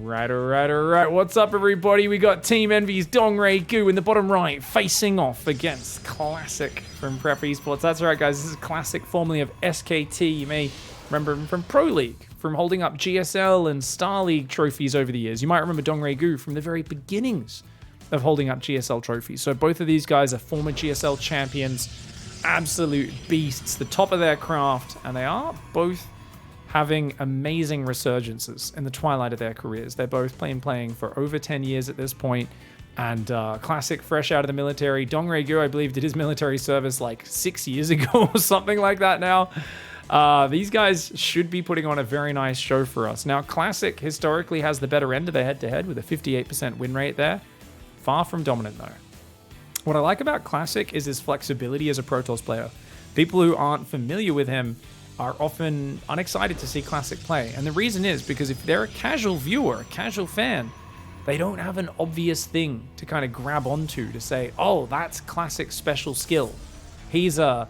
Alright. What's up, everybody? We got Team Envy's Dongray Goo in the bottom right, facing off against Classic from Prep Esports. That's right, guys. This is Classic, formerly of SKT. You may remember him from Pro League, from holding up GSL and Star League trophies over the years. You might remember Dongray Goo from the very beginnings of holding up GSL trophies. So both of these guys are former GSL champions, absolute beasts, the top of their craft, and they are both having amazing resurgences in the twilight of their careers. They're both playing for over 10 years at this point, and Classic fresh out of the military. Dongray Goo, I believe, did his military service like 6 years ago or something like that now. These guys should be putting on a very nice show for us. Now, Classic historically has the better end of their head-to-head with a 58% win rate there. Far from dominant, though. What I like about Classic is his flexibility as a Pro Tours player. People who aren't familiar with him are often unexcited to see Classic play. And the reason is because if they're a casual viewer, a casual fan, they don't have an obvious thing to kind of grab onto to say, oh, that's Classic's special skill. He's a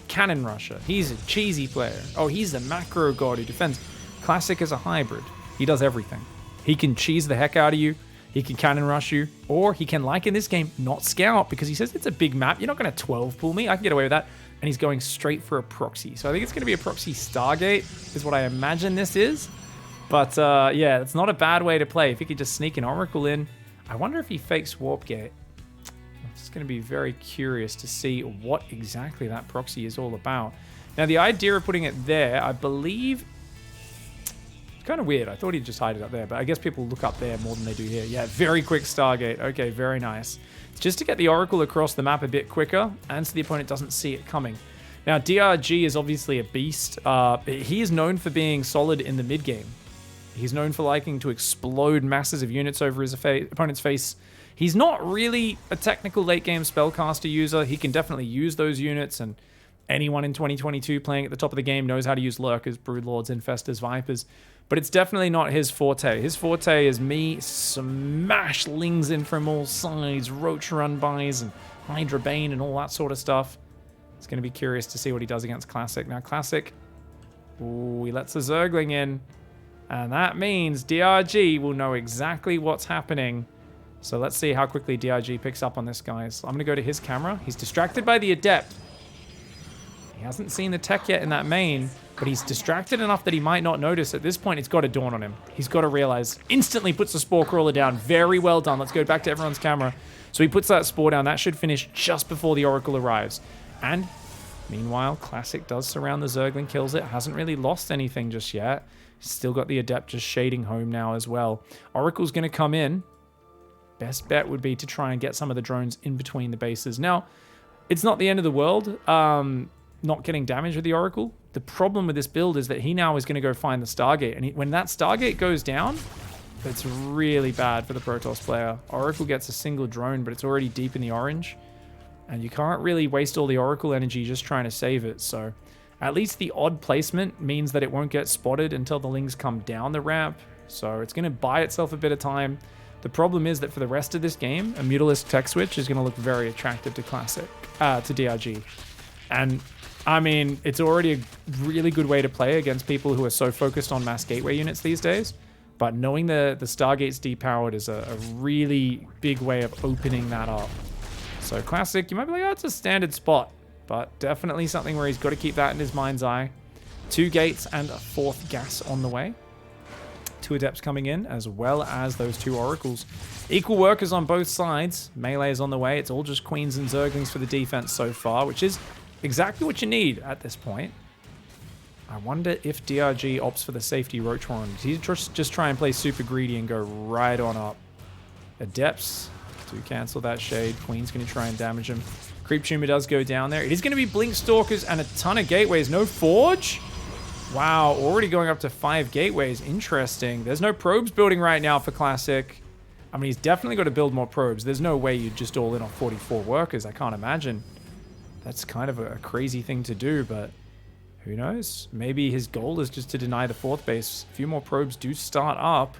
cannon rusher. He's a cheesy player. Oh, he's a macro god who defends. Classic is a hybrid. He does everything. He can cheese the heck out of you. He can cannon rush you, or he can, like in this game, not scout because he says it's a big map. You're not going to 12 pull me. I can get away with that. And he's going straight for a proxy. So I think it's going to be a proxy Stargate is what I imagine this is. But yeah, it's not a bad way to play. If he could just sneak an Oracle in. I wonder if he fakes Warp Gate. I'm just going to be very curious to see what exactly that proxy is all about. Now, the idea of putting it there, I believe, it's kind of weird. I thought he'd just hide it up there, but I guess people look up there more than they do here. Yeah, very quick Stargate. Okay, very nice. It's just to get the Oracle across the map a bit quicker, and so the opponent doesn't see it coming. Now, DRG is obviously a beast. He is known for being solid in the mid game. He's known for liking to explode masses of units over his opponent's face. He's not really a technical late game spellcaster user. He can definitely use those units, and anyone in 2022 playing at the top of the game knows how to use Lurkers, Broodlords, Infestors, Vipers. But it's definitely not his forte. His forte is me smash lings in from all sides, Roach run-bys, and Hydra Bane, and all that sort of stuff. It's going to be curious to see what he does against Classic. Now, Classic, ooh, he lets the Zergling in. And that means DRG will know exactly what's happening. So let's see how quickly DRG picks up on this, guys. I'm going to go to his camera. He's distracted by the Adept. He hasn't seen the tech yet in that main, but he's distracted enough that he might not notice. At this point, it's got to dawn on him. He's got to realize. Instantly puts the Spore Crawler down. Very well done. Let's go back to everyone's camera. So he puts that Spore down. That should finish just before the Oracle arrives. And meanwhile, Classic does surround the Zergling, kills it. Hasn't really lost anything just yet. Still got the Adept just shading home now as well. Oracle's going to come in. Best bet would be to try and get some of the drones in between the bases. Now, it's not the end of the world. Not getting damage with the Oracle. The problem with this build is that he now is going to go find the Stargate. And when that Stargate goes down, it's really bad for the Protoss player. Oracle gets a single drone, but it's already deep in the orange. And you can't really waste all the Oracle energy just trying to save it. So at least the odd placement means that it won't get spotted until the Lings come down the ramp. So it's going to buy itself a bit of time. The problem is that for the rest of this game, a Mutalisk tech switch is going to look very attractive to Classic, to DRG. And I mean, it's already a really good way to play against people who are so focused on mass gateway units these days. But knowing the Stargate's depowered is a really big way of opening that up. So Classic, you might be like, oh, it's a standard spot. But definitely something where he's got to keep that in his mind's eye. 2 gates and a 4th gas on the way. 2 Adepts coming in, as well as those 2 Oracles. Equal workers on both sides. Melee is on the way. It's all just Queens and Zerglings for the defense so far, which is exactly what you need at this point. I wonder if DRG opts for the safety Roach Horn. Does he just try and play super greedy and go right on up? Adepts do cancel that shade. Queen's going to try and damage him. Creep Tumor does go down there. It is going to be Blink Stalkers and a ton of gateways. No Forge? Wow, already going up to 5 gateways. Interesting. There's no probes building right now for Classic. I mean, he's definitely got to build more probes. There's no way you'd just all in on 44 workers. I can't imagine. That's kind of a crazy thing to do, but who knows? Maybe his goal is just to deny the 4th base. A few more probes do start up.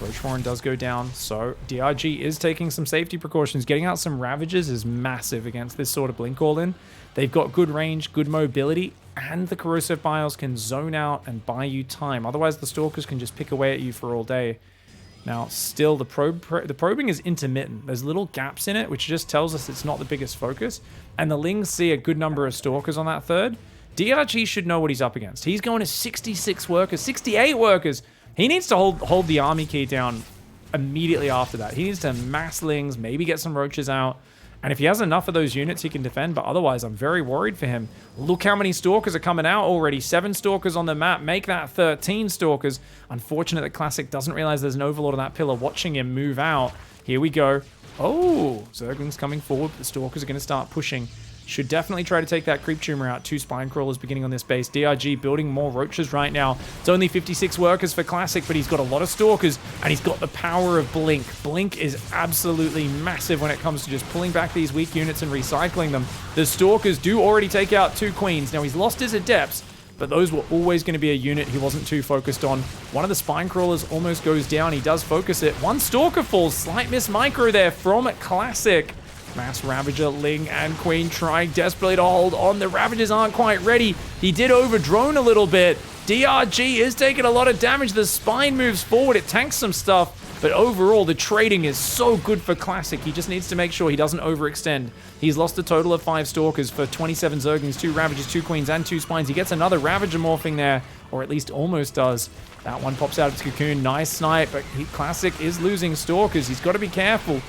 Roachborn does go down, so DRG is taking some safety precautions. Getting out some Ravages is massive against this sort of Blink all-in. They've got good range, good mobility, and the Corrosive Biles can zone out and buy you time. Otherwise, the Stalkers can just pick away at you for all day. Now, still, the probing is intermittent. There's little gaps in it, which just tells us it's not the biggest focus. And the Lings see a good number of Stalkers on that third. DRG should know what he's up against. He's going to 66 workers, 68 workers. He needs to hold the army key down immediately after that. He needs to mass Lings, maybe get some Roaches out. And if he has enough of those units, he can defend. But otherwise, I'm very worried for him. Look how many Stalkers are coming out already. 7 Stalkers on the map. Make that 13 Stalkers. Unfortunate that Classic doesn't realize there's an Overlord on that pillar watching him move out. Here we go. Oh, Zerglings coming forward. The Stalkers are going to start pushing. Should definitely try to take that Creep Tumor out. 2 Spine Crawlers beginning on this base. DRG building more Roaches right now. It's only 56 workers for Classic, but he's got a lot of Stalkers, and he's got the power of Blink. Blink is absolutely massive when it comes to just pulling back these weak units and recycling them. The Stalkers do already take out 2 Queens. Now, he's lost his Adepts, but those were always going to be a unit he wasn't too focused on. One of the Spine Crawlers almost goes down. He does focus it. 1 Stalker falls. Slight miss micro there from Classic. Mass Ravager, Ling, and Queen trying desperately to hold on. The Ravagers aren't quite ready. He did over-drone a little bit. DRG is taking a lot of damage. The Spine moves forward. It tanks some stuff. But overall, the trading is so good for Classic. He just needs to make sure he doesn't overextend. He's lost a total of 5 Stalkers for 27 Zerglings, 2 Ravagers, 2 Queens, and 2 Spines. He gets another Ravager morphing there, or at least almost does. That one pops out of its cocoon. Nice snipe, but Classic is losing Stalkers. He's got to be careful.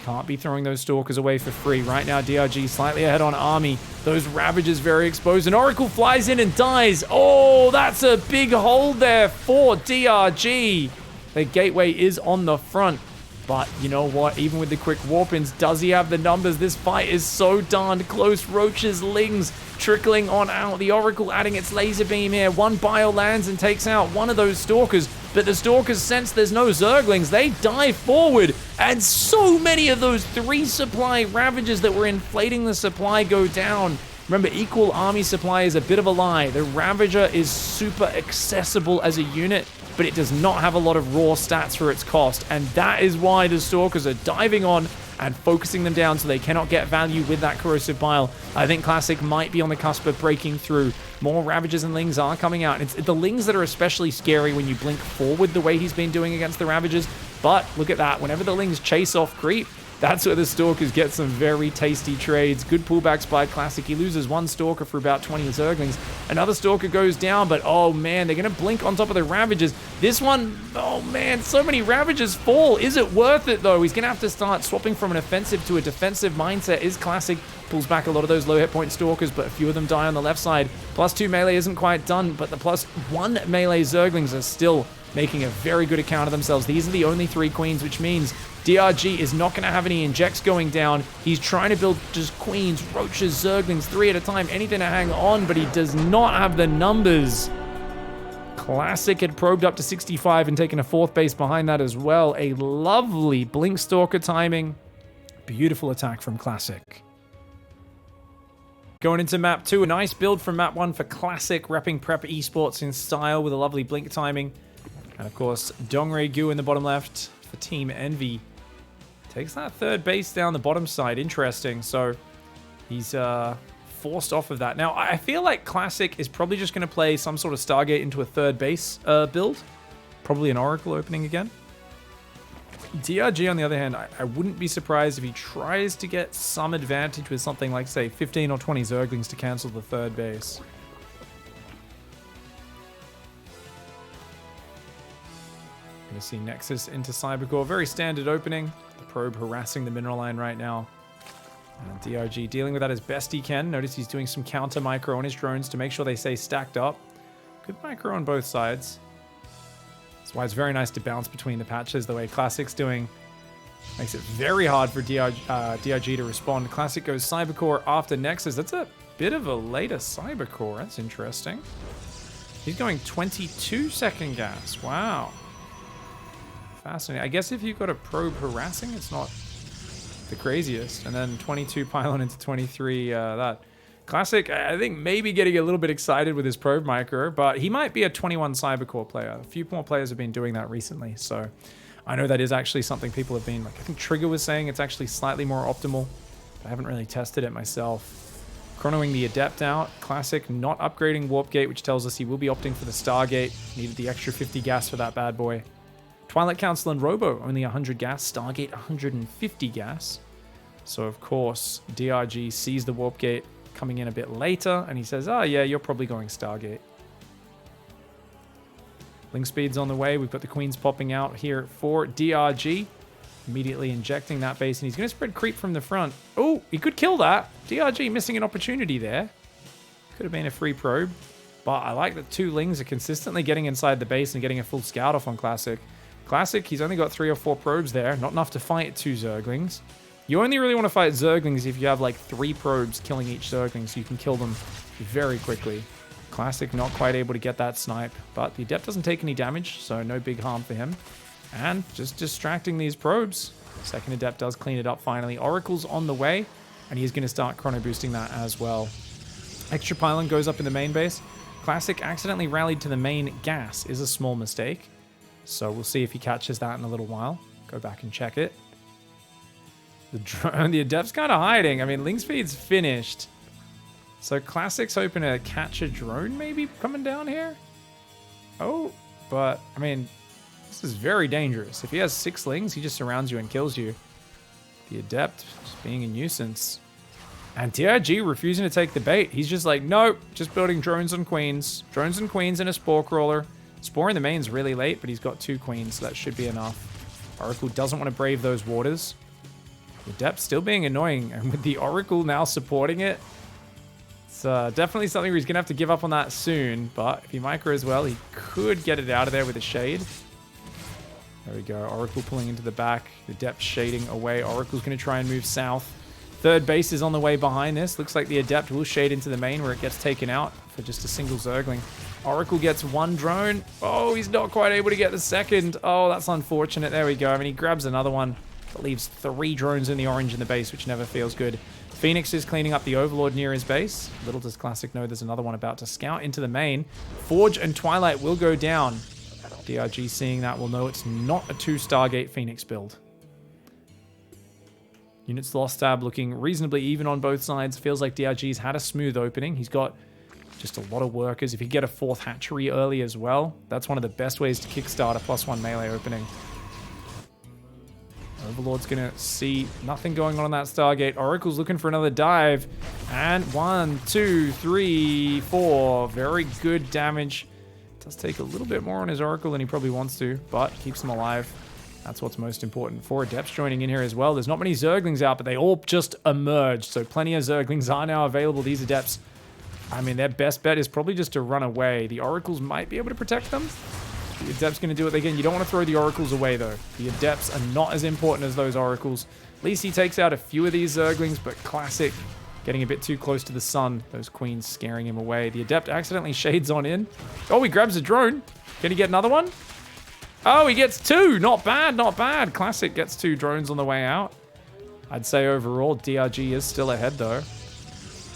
Can't be throwing those Stalkers away for free. Right now, DRG slightly ahead on Army. Those Ravagers very exposed. And Oracle flies in and dies. Oh, that's a big hold there for DRG. The gateway is on the front. But you know what? Even with the quick warp-ins, does he have the numbers? This fight is so darned close. Roaches, Lings trickling on out. The Oracle adding its laser beam here. 1 Bile lands and takes out one of those Stalkers. But the Stalkers sense there's no Zerglings. They dive forward. And so many of those 3 supply Ravagers that were inflating the supply go down. Remember, equal army supply is a bit of a lie. The Ravager is super accessible as a unit, but it does not have a lot of raw stats for its cost. And that is why the Stalkers are diving on and focusing them down so they cannot get value with that Corrosive Bile. I think Classic might be on the cusp of breaking through. More Ravagers and Lings are coming out. It's the Lings that are especially scary when you blink forward the way he's been doing against the Ravagers. But look at that. Whenever the Lings chase off creep, that's where the Stalkers get some very tasty trades. Good pullbacks by Classic. He loses 1 Stalker for about 20 Zerglings. Another Stalker goes down, but oh man, they're going to blink on top of the Ravagers. This one, oh man, so many Ravagers fall. Is it worth it though? He's going to have to start swapping from an offensive to a defensive mindset. Is Classic. Pulls back a lot of those low hit point Stalkers, but a few of them die on the left side. +2 melee isn't quite done, but the +1 melee Zerglings are still making a very good account of themselves. These are the only 3 Queens, which means DRG is not going to have any injects going down. He's trying to build just Queens, Roaches, Zerglings, 3 at a time, anything to hang on, but he does not have the numbers. Classic had probed up to 65 and taken a 4th base behind that as well. A lovely Blink Stalker timing. Beautiful attack from Classic. Going into map 2, a nice build from map 1 for Classic, repping Prep Esports in style with a lovely blink timing. And of course, Dongray Gu in the bottom left for Team Envy. Takes that 3rd base down the bottom side. Interesting. So he's forced off of that. Now, I feel like Classic is probably just going to play some sort of Stargate into a 3rd base build. Probably an Oracle opening again. DRG, on the other hand, I wouldn't be surprised if he tries to get some advantage with something like, say, 15 or 20 Zerglings to cancel the 3rd base. Gonna see Nexus into Cybercore. Very standard opening. The probe harassing the mineral line right now. And DRG dealing with that as best he can. Notice he's doing some counter micro on his drones to make sure they stay stacked up. Good micro on both sides. That's why it's very nice to bounce between the patches the way Classic's doing. Makes it very hard for DRG to respond. Classic goes Cybercore after Nexus. That's a bit of a later Cybercore. That's interesting. He's going 22-second gas. Wow. Fascinating. I guess if you've got a probe harassing, it's not the craziest. And then 22 pylon into 23. That Classic, I think maybe getting a little bit excited with his probe micro, but he might be a 21 Cybercore player. A few more players have been doing that recently, so I know that is actually something people have been, like, I think Trigger was saying it's actually slightly more optimal, but I haven't really tested it myself. Chronoing the Adept out. Classic, not upgrading Warp Gate, which tells us he will be opting for the Stargate. Needed the extra 50 gas for that bad boy. Twilight Council and Robo, only 100 gas. Stargate, 150 gas. So, of course, DRG sees the Warp Gate coming in a bit later, and he says, oh, yeah, you're probably going Stargate. Link speed's on the way. We've got the Queens popping out here for DRG. Immediately injecting that base, and he's going to spread creep from the front. Oh, he could kill that. DRG missing an opportunity there. Could have been a free probe, but I like that 2 Lings are consistently getting inside the base and getting a full scout off on Classic. Classic, he's only got 3 or 4 probes there. Not enough to fight 2 Zerglings. You only really want to fight Zerglings if you have like 3 probes killing each Zergling, so you can kill them very quickly. Classic not quite able to get that snipe, but the Adept doesn't take any damage, so no big harm for him. And just distracting these probes. Second Adept does clean it up finally. Oracle's on the way, and he's going to start chrono boosting that as well. Extra pylon goes up in the main base. Classic accidentally rallied to the main gas is a small mistake. So we'll see if he catches that in a little while. Go back and check it. The drone, the Adept's kind of hiding. I mean, Link speed's finished. So Classic's hoping to catch a drone maybe coming down here. Oh, but I mean, this is very dangerous. If he has 6 Lings, he just surrounds you and kills you. The Adept just being a nuisance. And DRG refusing to take the bait. He's just like, nope, just building drones and queens. Drones and queens and a Spore Crawler. Spore in the main's really late, but he's got 2 queens, so that should be enough. Oracle doesn't want to brave those waters. The Adept still being annoying, and with the Oracle now supporting it, it's definitely something where he's going to have to give up on that soon, but if he micro as well, he could get it out of there with a shade. There we go, Oracle pulling into the back, the Adept shading away. Oracle's going to try and move south. Third base is on the way behind this. Looks like the Adept will shade into the main where it gets taken out for just a single Zergling. Oracle gets 1 drone. Oh, he's not quite able to get the second. Oh, that's unfortunate. There we go. I mean, he grabs another one. That leaves 3 drones in the orange in the base, which never feels good. Phoenix is cleaning up the Overlord near his base. Little does Classic know there's another one about to scout into the main. Forge and Twilight will go down. DRG seeing that will know it's not a 2 Stargate Phoenix build. Units lost tab looking reasonably even on both sides. Feels like DRG's had a smooth opening. He's got just a lot of workers. If he get a 4th hatchery early as well, that's one of the best ways to kickstart a +1 melee opening. Overlord's going to see nothing going on that Stargate. Oracle's looking for another dive. And 1, 2, 3, 4. Very good damage. Does take a little bit more on his Oracle than he probably wants to, but keeps him alive. That's what's most important. 4 Adepts joining in here as well. There's not many Zerglings out, but they all just emerged. So plenty of Zerglings are now available. These Adepts, I mean, their best bet is probably just to run away. The Oracles might be able to protect them. The Adept's going to do it again. You don't want to throw the Oracles away, though. The Adepts are not as important as those Oracles. At least he takes out a few of these Zerglings, but Classic getting a bit too close to the sun. Those queens scaring him away. The Adept accidentally shades on in. Oh, he grabs a drone. Can he get another one? Oh, he gets 2. Not bad, not bad. Classic gets 2 drones on the way out. I'd say overall, DRG is still ahead, though.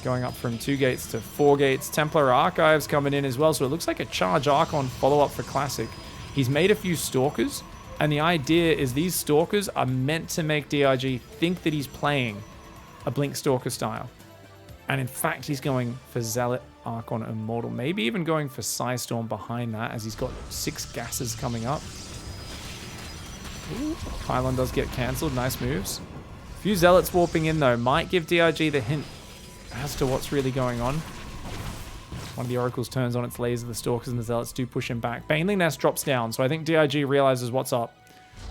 Going up from 2 gates to 4 gates. Templar Archives coming in as well, so it looks like a Charge Archon follow-up for Classic. He's made a few Stalkers, and the idea is these Stalkers are meant to make DRG think that he's playing a Blink Stalker style. And in fact, he's going for Zealot, Archon, Immortal. Maybe even going for Psystorm behind that, as he's got 6 gases coming up. Ooh, Pylon does get cancelled. Nice moves. A few Zealots warping in, though. Might give DRG the hint as to what's really going on. One of the Oracles turns on its laser. The Stalkers and the Zealots do push him back. Baneling Nest drops down, so I think DRG realizes what's up.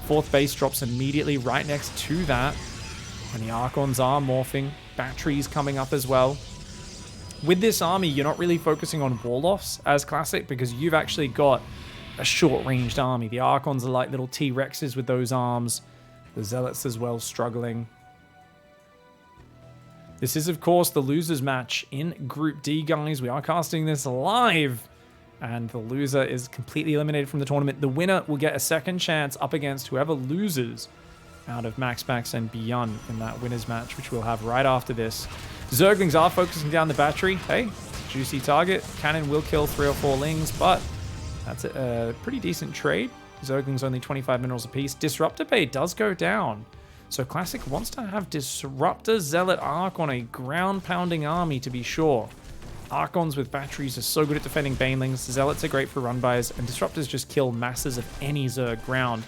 4th base drops immediately right next to that. And the Archons are morphing. Batteries coming up as well. With this army, you're not really focusing on wall-offs as Classic because you've actually got a short-ranged army. The Archons are like little T-Rexes with those arms. The Zealots as well struggling. This is, of course, the losers match in Group D, guys. We are casting this live. And the loser is completely eliminated from the tournament. The winner will get a second chance up against whoever loses out of Max Max and Beyond in that winners match, which we'll have right after this. Zerglings are focusing down the battery. Hey, juicy target. Cannon will kill 3 or 4 lings, but that's a pretty decent trade. Zerglings only 25 minerals apiece. Disruptor Bay does go down. So Classic wants to have Disruptor, Zealot, Archon, a ground-pounding army to be sure. Archons with batteries are so good at defending Banelings. Zealots are great for run-bys, and Disruptors just kill masses of any Zerg ground.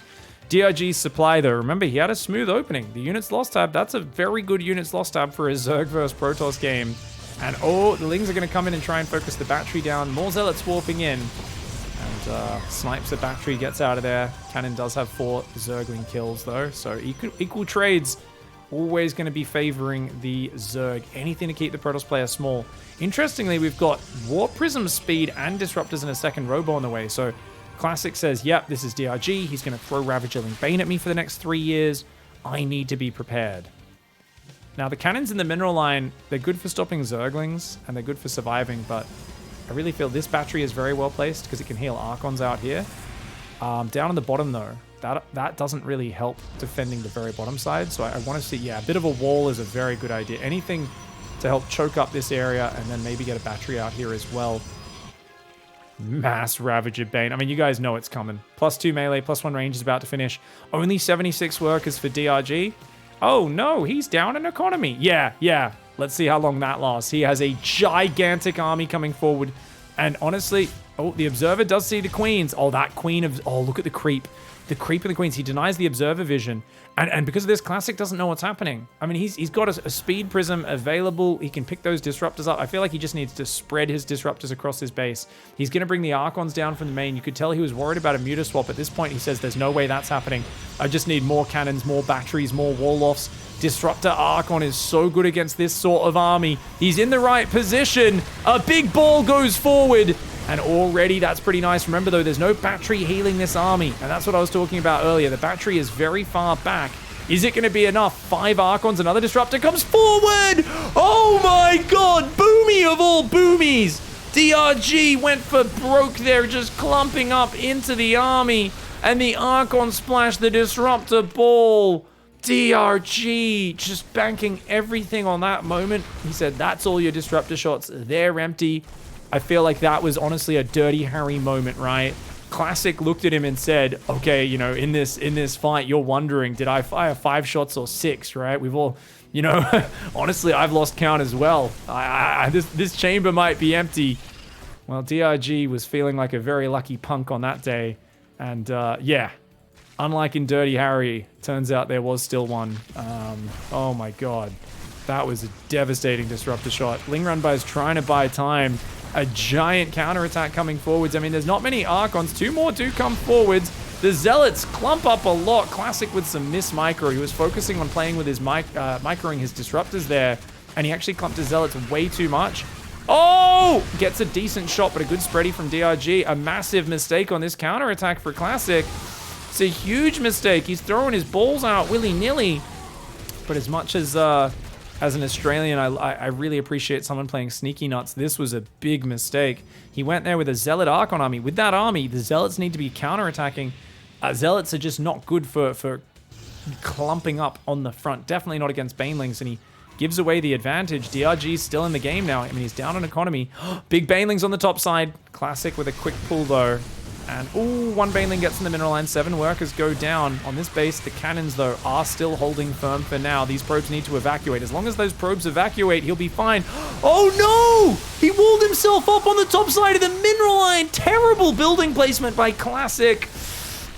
DRG's supply, though, remember, he had a smooth opening. The units lost tab, that's a very good units lost tab for a Zerg vs Protoss game. And oh, the Lings are going to come in and try and focus the battery down. More Zealots warping in. And snipes the battery, gets out of there. Cannon does have 4 Zergling kills, though. So equal trades, always going to be favoring the Zerg. Anything to keep the Protoss player small. Interestingly, we've got Warp Prism speed and Disruptors in a second Robo on the way. So Classic says, yep, this is DRG. He's going to throw Ravager-Ling Bane at me for the next 3 years. I need to be prepared. Now, the cannons in the mineral line, they're good for stopping Zerglings, and they're good for surviving, but I really feel this battery is very well placed because it can heal Archons out here. Down on the bottom, though, that doesn't really help defending the very bottom side. So I want to see, yeah, a bit of a wall is a very good idea. Anything to help choke up this area and then maybe get a battery out here as well. Mass Ravager Bane. I mean, you guys know it's coming. +2 melee, +1 range is about to finish. Only 76 workers for DRG. Oh, no, he's down in economy. Yeah. Let's see how long that lasts. He has a gigantic army coming forward. And honestly, oh, the Observer does see the Queens. Oh, that Queen of... Oh, look at the creep. The creep of the Queens. He denies the Observer vision. And because of this, Classic doesn't know what's happening. I mean, he's got a speed prism available. He can pick those Disruptors up. I feel like he just needs to spread his Disruptors across his base. He's going to bring the Archons down from the main. You could tell he was worried about a Muta swap. At this point, he says, there's no way that's happening. I just need more cannons, more batteries, more wall-offs. Disruptor Archon is so good against this sort of army. He's in the right position. A big ball goes forward. And already that's pretty nice. Remember, though, there's no battery healing this army. And that's what I was talking about earlier. The battery is very far back. Is it going to be enough? 5 Archons, another Disruptor comes forward. Oh my god, Boomy of all Boomies. DRG went for broke there, just clumping up into the army. And the Archon splashed the Disruptor ball. DRG just banking everything on that moment. He said, that's all your Disruptor shots. They're empty. I feel like that was honestly a Dirty Harry moment, right? Classic looked at him and said, okay, you know, in this fight, you're wondering, did I fire 5 shots or 6, right? We've all, you know, honestly, I've lost count as well. This chamber might be empty. Well, DRG was feeling like a very lucky punk on that day. And yeah, unlike in Dirty Harry, turns out there was still one. Oh my god. That was a devastating Disruptor shot. Ling Runby is trying to buy time. A giant counterattack coming forwards. I mean, there's not many Archons. 2 more do come forwards. The Zealots clump up a lot. Classic with some miss-micro. He was focusing on playing with his microing his Disruptors there, and he actually clumped his Zealots way too much. Oh! Gets a decent shot, but a good spready from DRG. A massive mistake on this counterattack for Classic. It's a huge mistake. He's throwing his balls out willy-nilly. But as much as an Australian, I really appreciate someone playing sneaky nuts. This was a big mistake. He went there with a Zealot Archon army. With that army, the Zealots need to be counterattacking. Zealots are just not good for clumping up on the front. Definitely not against Banelings, and he gives away the advantage. DRG's still in the game now. I mean, he's down on economy. Big Banelings on the top side. Classic with a quick pull, though. And, ooh, 1 Baneling gets in the mineral line. 7 workers go down. On this base, the cannons, though, are still holding firm for now. These probes need to evacuate. As long as those probes evacuate, he'll be fine. Oh, no! He walled himself up on the top side of the mineral line. Terrible building placement by Classic.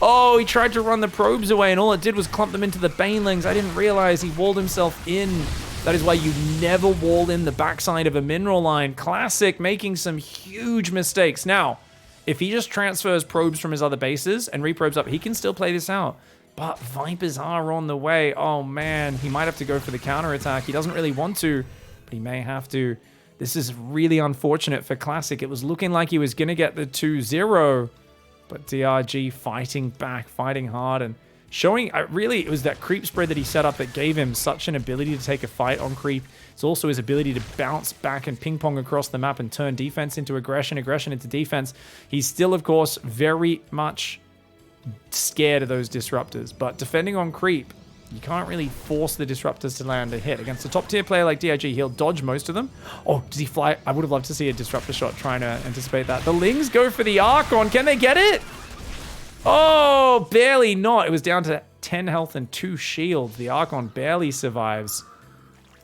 Oh, he tried to run the probes away, and all it did was clump them into the Banelings. I didn't realize he walled himself in. That is why you never wall in the backside of a mineral line. Classic making some huge mistakes. Now, if he just transfers probes from his other bases and reprobes up, he can still play this out. But Vipers are on the way. Oh, man. He might have to go for the counterattack. He doesn't really want to, but he may have to. This is really unfortunate for Classic. It was looking like he was going to get the 2-0, but DRG fighting back, fighting hard, and showing, really, it was that creep spread that he set up that gave him such an ability to take a fight on creep. It's also his ability to bounce back and ping pong across the map and turn defense into aggression, aggression into defense. He's still, of course, very much scared of those Disruptors, but defending on creep, You can't really force the Disruptors to land a hit. Against a top-tier player like DRG, he'll dodge most of them. Oh, does he fly? I would have loved to see a Disruptor shot trying to anticipate that. The Lings go for the Archon. Can they get it? Oh, barely not. It was down to 10 health and 2 shields. The Archon barely survives.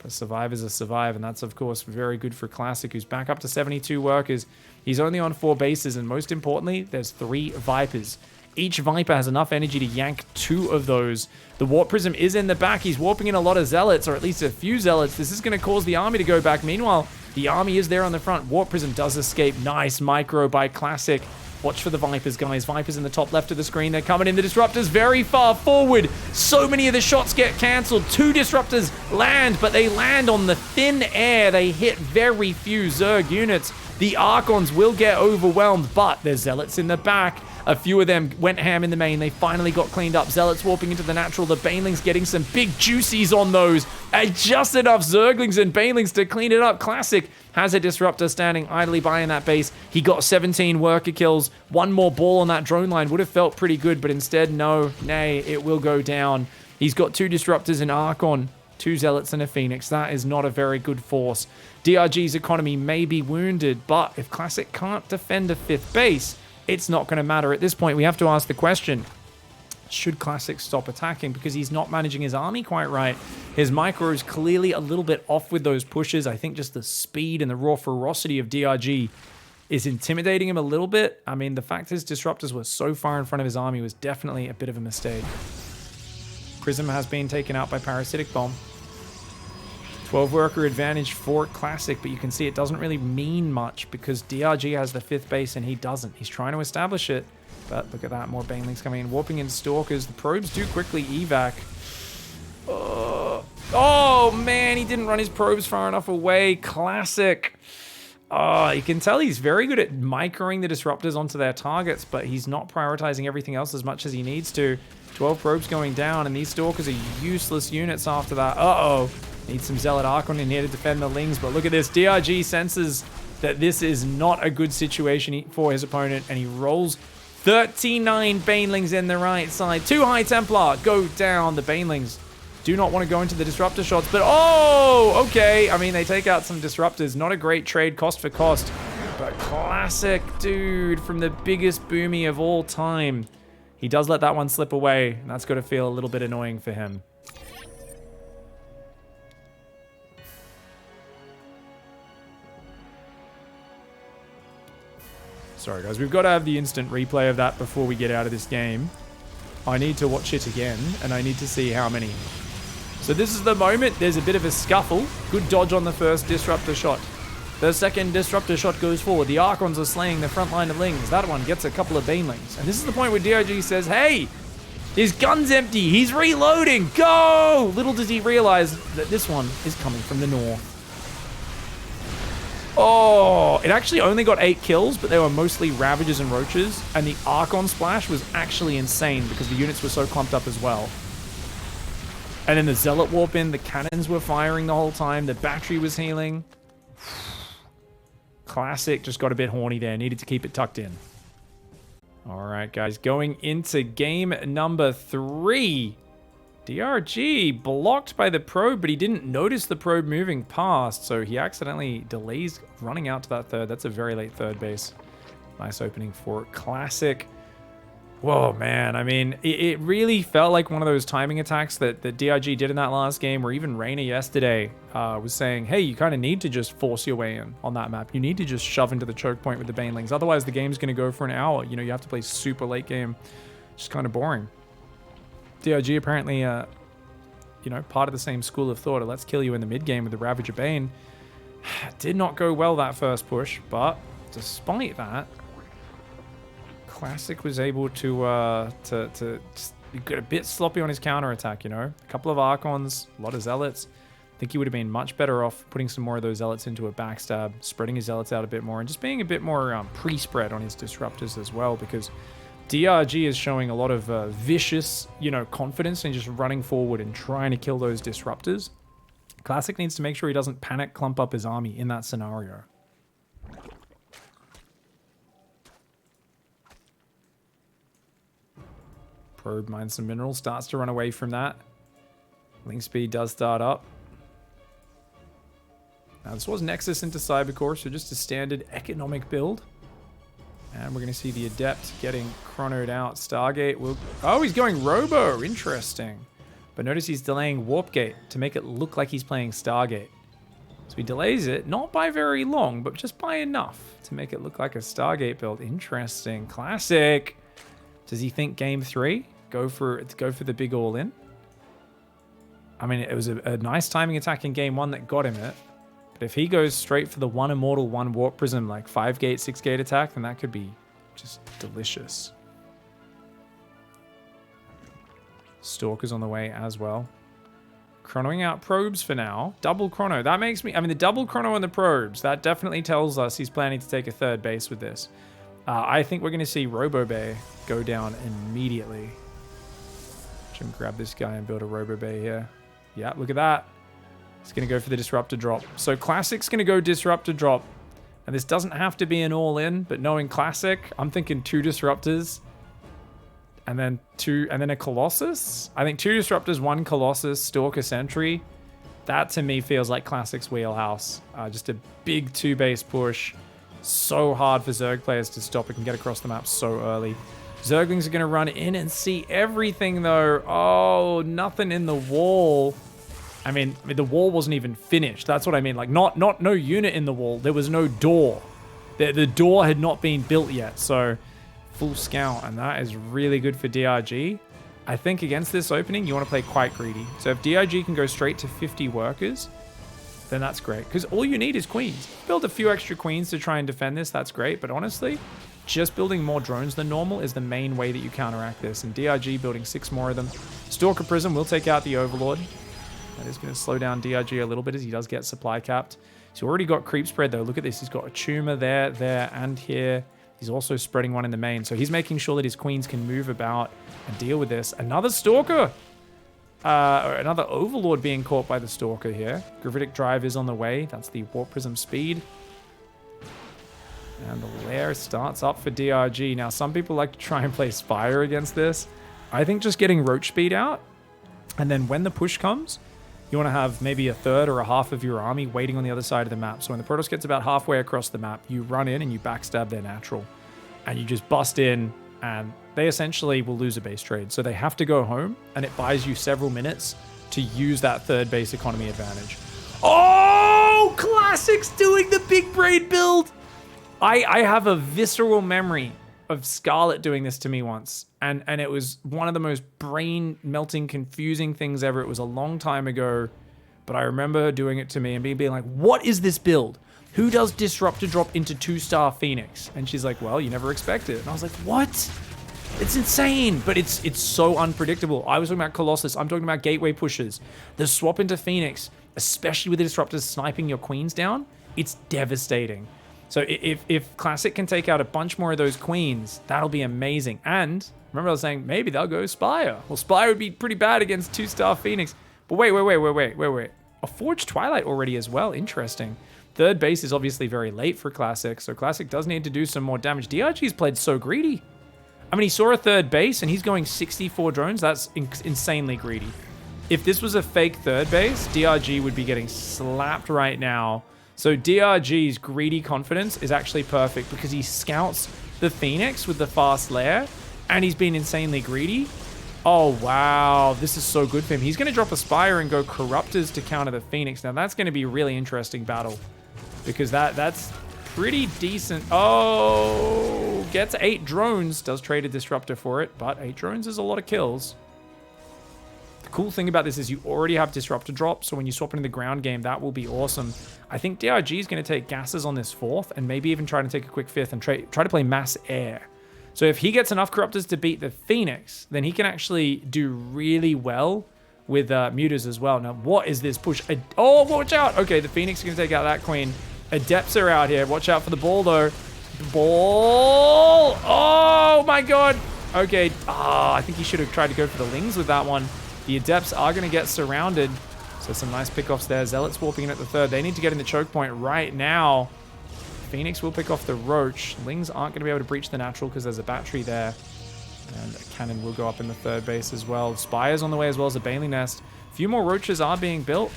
But survivors are survive, and that's, of course, very good for Classic, who's back up to 72 workers. He's only on 4 bases, and most importantly, there's 3 Vipers. Each Viper has enough energy to yank 2 of those. The Warp Prism is in the back. He's warping in a lot of Zealots, or at least a few Zealots. This is going to cause the army to go back. Meanwhile, the army is there on the front. Warp Prism does escape. Nice micro by Classic. Watch for the Vipers, guys. Vipers in the top left of the screen. They're coming in. The Disruptors very far forward. So many of the shots get cancelled. 2 Disruptors land, but they land on the thin air. They hit very few Zerg units. The Archons will get overwhelmed, but there's Zealots in the back. A few of them went ham in the main. They finally got cleaned up. Zealots warping into the natural. The Banelings getting some big juicies on those. And just enough Zerglings and Banelings to clean it up. Classic has a Disruptor standing idly by in that base. He got 17 worker kills. 1 more ball on that drone line would have felt pretty good, but instead, no, nay, it will go down. He's got 2 Disruptors in Archon, 2 Zealots and a Phoenix. That is not a very good force. DRG's economy may be wounded, but if Classic can't defend a 5th base, it's not going to matter. At this point, we have to ask the question, should Classic stop attacking? Because he's not managing his army quite right. His micro is clearly a little bit off with those pushes. I think just the speed and the raw ferocity of DRG is intimidating him a little bit. I mean, the fact his Disruptors were so far in front of his army was definitely a bit of a mistake. Prism has been taken out by Parasitic Bomb. 12 worker advantage for Classic, but you can see it doesn't really mean much because DRG has the 5th base and he doesn't. He's trying to establish it, but look at that, more Banelings coming in, warping into Stalkers. The probes do quickly evac. Oh man, he didn't run his probes far enough away. Classic. You can tell he's very good at microing the Disruptors onto their targets, but he's not prioritizing everything else as much as he needs to. 12 probes going down, and these Stalkers are useless units after that. Needs some Zealot Archon in here to defend the Lings, but look at this. DRG senses that this is not a good situation for his opponent, and he rolls 39 Banelings in the right side. 2 High Templar go down. The Banelings do not want to go into the Disruptor shots, but okay. I mean, they take out some Disruptors. Not a great trade cost for cost, but Classic, dude, from the biggest boomy of all time. He does let that one slip away, and that's got to feel a little bit annoying for him. Sorry, guys. We've got to have the instant replay of that before we get out of this game. I need to watch it again, and I need to see how many. So this is the moment. There's a bit of a scuffle. Good dodge on the first Disruptor shot. The second Disruptor shot goes forward. The Archons are slaying the front line of Lings. That one gets a couple of Banelings. And this is the point where DRG says, hey, his gun's empty. He's reloading. Go! Little does he realize that this one is coming from the north. It actually only got 8 kills, but they were mostly Ravagers and Roaches, and the Archon splash was actually insane because the units were so clumped up as well. And then the Zealot warp in, the cannons were firing the whole time, the battery was healing. Classic just got a bit horny there, needed to keep it tucked in. Alright guys, going into game number 3. DRG blocked by the probe, but he didn't notice the probe moving past, so he accidentally delays running out to that 3rd. That's a very late 3rd base. Nice opening for Classic. Whoa, man. I mean, it really felt like one of those timing attacks that DRG did in that last game, where even Reina yesterday was saying, hey, you kind of need to just force your way in on that map. You need to just shove into the choke point with the Banelings. Otherwise, the game's going to go for an hour. You know, you have to play super late game. It's just kind of boring. DRG apparently, part of the same school of thought. Let's kill you in the mid game with the Ravager Bane. Did not go well that first push, but despite that, Classic was able to just get a bit sloppy on his counterattack, A couple of Archons, a lot of Zealots. I think he would have been much better off putting some more of those Zealots into a backstab, spreading his Zealots out a bit more, and just being a bit more pre-spread on his Disruptors as well, because DRG is showing a lot of vicious, confidence in just running forward and trying to kill those Disruptors. Classic needs to make sure he doesn't panic clump up his army in that scenario. Probe mines some minerals, starts to run away from that. Link speed does start up. Now this was Nexus into Cybercore, so just a standard economic build. And we're going to see the Adept getting chronoed out. Stargate will... Oh, he's going Robo. Interesting. But notice he's delaying Warp Gate to make it look like he's playing Stargate. So he delays it, not by very long, but just by enough to make it look like a Stargate build. Interesting. Classic. Does he think game 3? Go for the big all-in? I mean, it was a nice timing attack in game 1 that got him it. But if he goes straight for the 1 Immortal, 1 Warp Prism, like 5-gate, 6-gate attack, then that could be just delicious. Stalker's on the way as well. Chronoing out probes for now. Double chrono. That makes me... I mean, the double chrono on the probes, that definitely tells us he's planning to take a 3rd base with this. I think we're going to see Robobay go down immediately. Jim, grab this guy and build a Robobay here. Yeah, look at that. He's going to go for the Disruptor drop. So Classic's going to go Disruptor drop. And this doesn't have to be an all-in, but knowing Classic, I'm thinking 2 Disruptors. And then a Colossus. I think 2 Disruptors, 1 Colossus, Stalker Sentry. That to me feels like Classic's wheelhouse. Just a big 2-base push. So hard for Zerg players to stop. It can get across the map so early. Zerglings are going to run in and see everything though. Oh, nothing in the wall. I mean, the wall wasn't even finished. That's what I mean. Like, no unit in the wall. There was no door. The door had not been built yet. So, full scout. And that is really good for DRG. I think against this opening, you want to play quite greedy. So, if DRG can go straight to 50 workers, then that's great. Because all you need is queens. Build a few extra queens to try and defend this. That's great. But honestly, just building more drones than normal is the main way that you counteract this. And DRG building 6 more of them. Stalker Prism will take out the Overlord. That is going to slow down DRG a little bit as he does get supply capped. He's already got creep spread though. Look at this. He's got a tumor there, and here. He's also spreading one in the main. So he's making sure that his queens can move about and deal with this. Another Stalker. Or another Overlord being caught by the Stalker here. Gravitic Drive is on the way. That's the Warp Prism speed. And the lair starts up for DRG. Now, some people like to try and play Spire against this. I think just getting Roach Speed out. And then when the push comes, you want to have maybe a 1/3 or a half of your army waiting on the other side of the map. So when the Protoss gets about halfway across the map, you run in and you backstab their natural. And you just bust in, and they essentially will lose a base trade. So they have to go home, and it buys you several minutes to use that 3rd base economy advantage. Oh! Classic's doing the big brain build! I have a visceral memory of Scarlet doing this to me once. And it was one of the most brain-melting, confusing things ever. It was a long time ago, but I remember her doing it to me and being like, what is this build? Who does Disruptor drop into 2-star Phoenix? And she's like, well, you never expect it. And I was like, what? It's insane, but it's so unpredictable. I was talking about Colossus. I'm talking about gateway pushes. The swap into Phoenix, especially with the Disruptors sniping your queens down, it's devastating. So if Classic can take out a bunch more of those queens, that'll be amazing. And remember I was saying maybe they'll go Spire. Well, Spire would be pretty bad against 2-star Phoenix. But wait. A Forged Twilight already as well. Interesting. 3rd base is obviously very late for Classic, so Classic does need to do some more damage. DRG's played so greedy. I mean, he saw a 3rd base and he's going 64 drones. That's insanely greedy. If this was a fake 3rd base, DRG would be getting slapped right now. So DRG's greedy confidence is actually perfect because he scouts the Phoenix with the fast lair and he's been insanely greedy. Oh, wow. This is so good for him. He's going to drop a Spire and go Corruptors to counter the Phoenix. Now, that's going to be a really interesting battle because that's pretty decent. Oh, gets 8 drones. Does trade a Disruptor for it, but 8 drones is a lot of kills. The cool thing about this is you already have Disruptor drop, so when you swap into the ground game, that will be awesome. I think DRG is going to take gases on this 4th and maybe even try to take a quick 5th and try to play mass air. So if he gets enough Corruptors to beat the Phoenix, then he can actually do really well with Mutas as well. Now, what is this push? Oh, watch out. Okay, the Phoenix is going to take out that Queen. Adepts are out here. Watch out for the ball, though. Ball. Oh, my God. Okay. Oh, I think he should have tried to go for the Lings with that one. The Adepts are going to get surrounded. So some nice pickoffs there. Zealots warping in at the 3rd. They need to get in the choke point right now. Phoenix will pick off the Roach. Lings aren't going to be able to breach the natural because there's a battery there. And a cannon will go up in the 3rd base as well. Spire's on the way as well as a Bailey Nest. few more roaches are being built.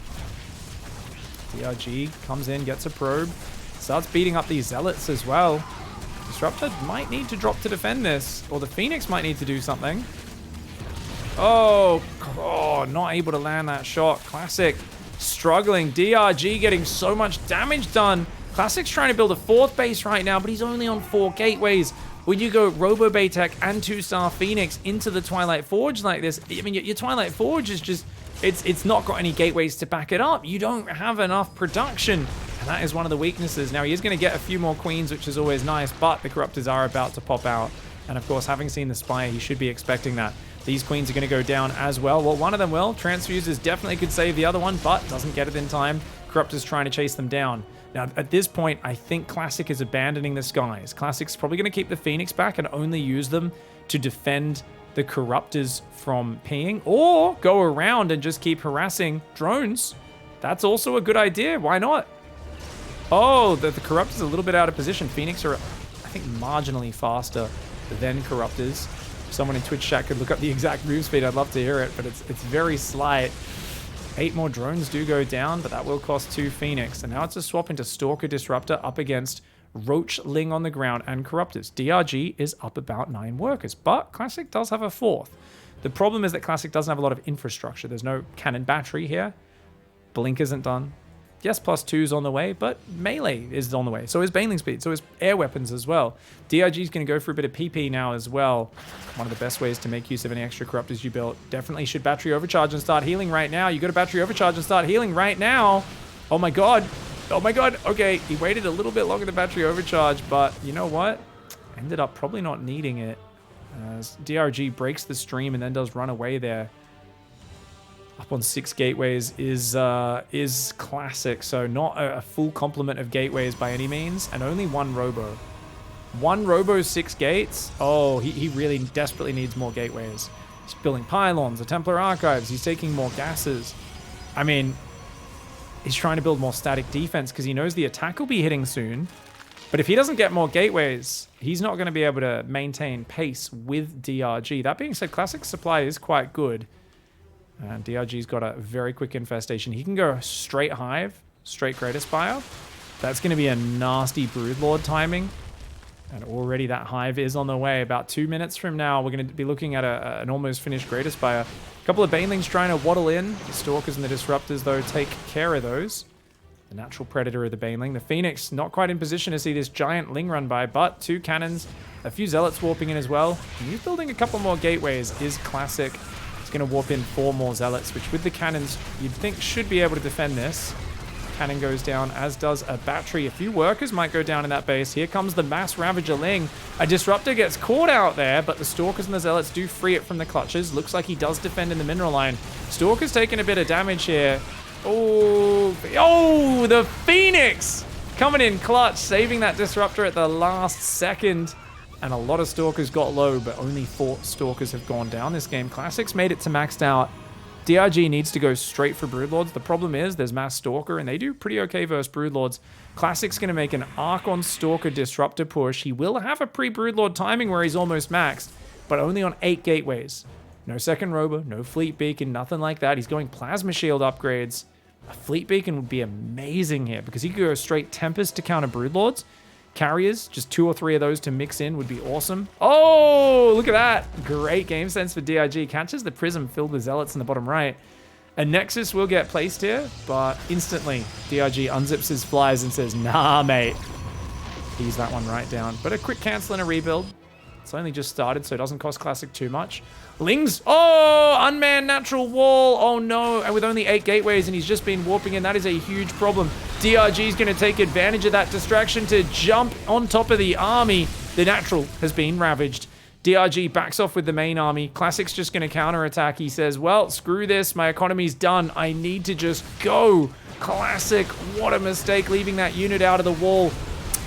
DRG comes in, gets a probe, starts beating up these zealots as well. Disruptor might need to drop to defend this, or the Phoenix might need to do something. Oh, not able to land that shot. Classic struggling. DRG getting so much damage done. Classic's trying to build a 4th base right now, but he's only on 4 gateways. When you go Robo Baytech and 2-star Phoenix into the Twilight Forge like this, I mean, your Twilight Forge is just, it's not got any gateways to back it up. You don't have enough production, and that is one of the weaknesses. Now, he is going to get a few more queens, which is always nice, but the Corruptors are about to pop out. And of course, having seen the Spire, he should be expecting that. These queens are going to go down as well. Well, one of them will. Transfuses definitely could save the other one, but doesn't get it in time. Corruptor's trying to chase them down. Now, at this point, I think Classic is abandoning the skies. Classic's probably going to keep the Phoenix back and only use them to defend the Corruptors from pinging, or go around and just keep harassing drones. That's also a good idea. Why not? Oh, the Corruptors are a little bit out of position. Phoenix are, I think, marginally faster than Corruptors. Someone in Twitch chat could look up the exact move speed. I'd love to hear it, but it's very slight. 8 more drones do go down, but that will cost 2 Phoenix. And now it's a swap into Stalker Disruptor up against Roach, Ling on the ground, and Corruptors. DRG is up about 9 workers, but Classic does have a 4th. The problem is that Classic doesn't have a lot of infrastructure. There's no cannon battery here. Blink isn't done. Yes, +2's on the way, but melee is on the way. So is Baneling Speed, so is air weapons as well. DRG's going to go for a bit of PP now as well. One of the best ways to make use of any extra Corruptors you built. Definitely should battery overcharge and start healing right now. You got to battery overcharge and start healing right now. Oh my god. Oh my god. Okay, he waited a little bit longer to battery overcharge, but you know what? Ended up probably not needing it. As DRG breaks the stream and then does run away there. Up on 6 gateways is Classic, so not a full complement of gateways by any means, and only 1 robo. 1 robo, 6 gates. Oh, he really desperately needs more gateways. He's building pylons, the Templar Archives. He's taking more gases. I mean, he's trying to build more static defense because he knows the attack will be hitting soon. But if he doesn't get more gateways, he's not going to be able to maintain pace with DRG. That being said, Classic supply is quite good. And DRG's got a very quick infestation. He can go straight Hive, straight Greater Spire. That's going to be a nasty Broodlord timing. And already that Hive is on the way. About 2 minutes from now, we're going to be looking at an almost finished Greater Spire. A couple of Banelings trying to waddle in. The Stalkers and the Disruptors, though, take care of those. The natural predator of the Baneling. The Phoenix not quite in position to see this giant Ling run by, but 2 cannons, a few Zealots warping in as well. And he's building a couple more gateways is Classic. Going to warp in 4 more Zealots, which with the cannons you'd think should be able to defend this. Cannon goes down, as does a battery. A few workers might go down in that base. Here comes the Mass Ravager Ling. A Disruptor gets caught out there, but the Stalkers and the Zealots do free it from the clutches. Looks like he does defend in the mineral line. Stalker's taking a bit of damage here. Oh, the Phoenix coming in clutch, saving that Disruptor at the last second. And a lot of Stalkers got low, but only 4 Stalkers have gone down this game. Classic's made it to maxed out. DRG needs to go straight for Broodlords. The problem is there's Mass Stalker, and they do pretty okay versus Broodlords. Classic's going to make an Archon Stalker Disruptor push. He will have a pre-Broodlord timing where he's almost maxed, but only on 8 gateways. No second Robo, no Fleet Beacon, nothing like that. He's going Plasma Shield upgrades. A Fleet Beacon would be amazing here because he could go straight Tempest to counter Broodlords. Carriers, just 2 or 3 of those to mix in would be awesome. Oh, look at that. Great game sense for DRG. Catches the Prism filled with Zealots in the bottom right. A Nexus will get placed here, but instantly DRG unzips his flies and says, nah, mate. He's that one right down. But a quick cancel and a rebuild. It's only just started, so it doesn't cost Classic too much. Lings. Oh, unmanned natural wall. Oh, no. And with only 8 gateways, and he's just been warping in, that is a huge problem. DRG is going to take advantage of that distraction to jump on top of the army. The natural has been ravaged. DRG backs off with the main army. Classic's just going to counterattack. He says, well, screw this. My economy's done. I need to just go. Classic. What a mistake leaving that unit out of the wall.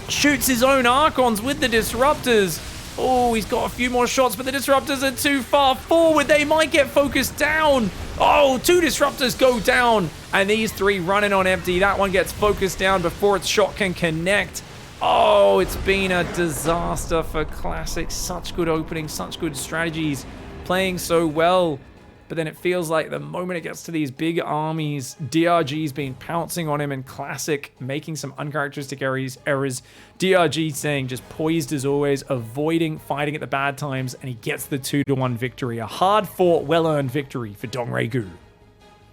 Shoots his own Archons with the Disruptors. Oh, he's got a few more shots, but the Disruptors are too far forward. They might get focused down. Oh, 2 Disruptors go down, and these 3 running on empty. That one gets focused down before its shot can connect. Oh, it's been a disaster for Classic. Such good opening, such good strategies. Playing so well. but then it feels like the moment it gets to these big armies, DRG's been pouncing on him in Classic, making some uncharacteristic errors. DRG staying just poised as always, avoiding fighting at the bad times, and he gets the 2-1 victory. A hard-fought, well-earned victory for Dongray Gu.